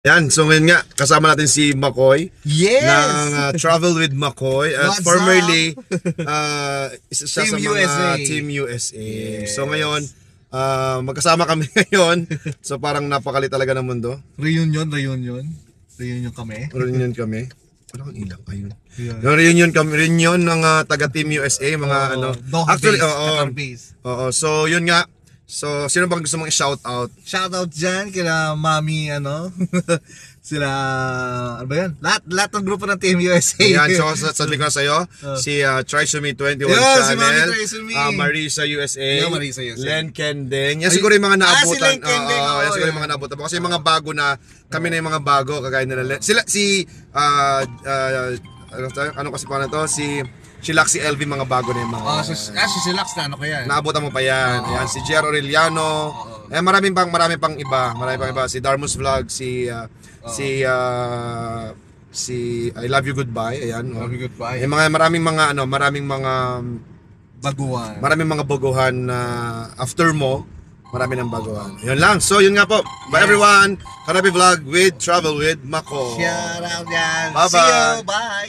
Yan, so ngayon nga, kasama natin si McCoy Yes! ng Travel with McCoy at What's formerly isa siya Team sa mga USA. Team USA. Yes. So ngayon, magkasama kami ngayon. So parang napakali talaga ng mundo. Reunion kami. Reunion kami. Wala kang ilang, ayun. Yeah. Yung reunion ng taga Team USA, mga ano. Actually, Qatar base. oo. So yun nga. So sino bang gusto mong i-shout out? Shoutout dyan kila Mami, sila, ano ba yan? Lahat ng grupo ng Team USA. Ayan, so sabi ko na sa'yo, si Trisomy 21 Yeah, si Channel, Mami Trisomy. Marisa USA, Yeah, Marisa USA. Len Kendeng. Yan siguro yung mga naabutan. si Len Kendeng, Yan siguro yung mga naabutan. Kasi yung mga bago na, kami na yung mga bago, kagaya nila Len. Sila, ano kasi pa na to? Si Laxi LV, mga bago na yung mga. Si Silax na ano ko yan. Naabutan mo pa yan. Ayan, si Jer Aureliano. Marami pang iba. Si Darmus Vlog, si I Love You Goodbye. Ayan. Love You Goodbye. Maraming mga Baguhan. maraming mga baguhan na after mo, marami ng baguhan. Yun lang. So yun nga po. Bye everyone. Harapi Vlog with Travel with Mako. Shout out yan. Bye-bye. See you. Bye.